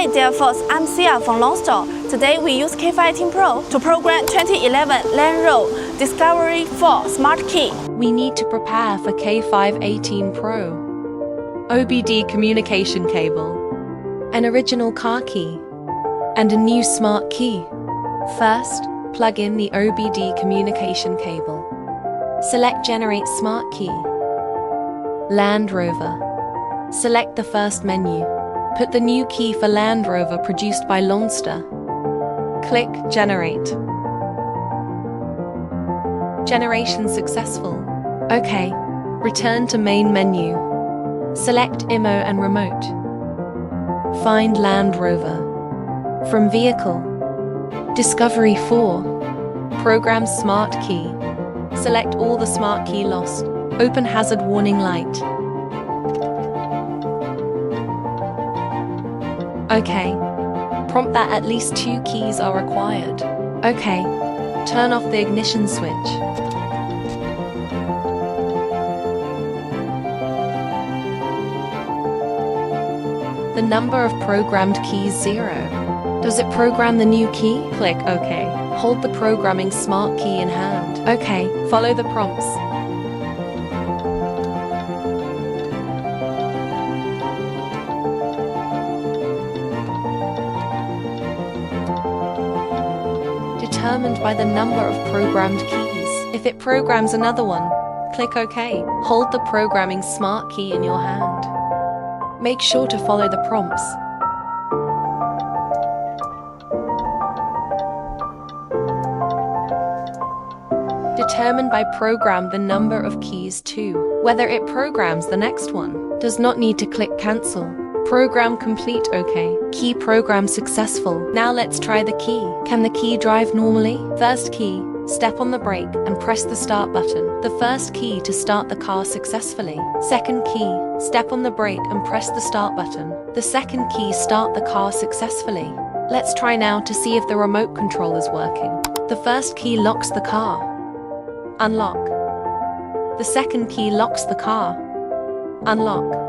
Hey dear folks, I'm Sia from Lonsdor. Today we use K518 Pro to program 2011 Land Rover Discovery 4 Smart Key. We need to prepare for K518 Pro. OBD communication cable, an original car key, and a new smart key. First, plug in the OBD communication cable. Select Generate Smart Key. Land Rover. Select the first menu. Put the new key for Land Rover produced by Lonsdor. Click Generate. Generation successful. OK. Return to main menu. Select IMO and remote. Find Land Rover. From Vehicle. Discovery 4. Program Smart Key. Select all the smart key lost. Open hazard warning light. OK. Prompt that at least 2 keys are required. OK. Turn off the ignition switch. The number of programmed keys 0. Does it program the new key? Click OK. Hold the programming smart key in hand. OK. Follow the prompts. Determined by the number of programmed keys. If it programs another one, click OK. Hold the programming smart key in your hand. Make sure to follow the prompts. Determined by program the number of keys too. Whether it programs the next one. Does not need to click cancel. Program complete OK. Key program successful. Now let's try the key. Can the key drive normally? First key, step on the brake and press the start button. The first key to start the car successfully. Second key, step on the brake and press the start button. The second key, start the car successfully. Let's try now to see if the remote control is working. The first key locks the car. Unlock. The second key locks the car. Unlock.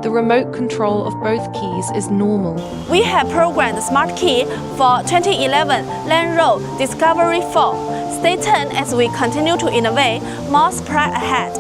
The remote control of both keys is normal. We have programmed the smart key for 2011 Land Rover Discovery 4. Stay tuned as we continue to innovate more surprise ahead.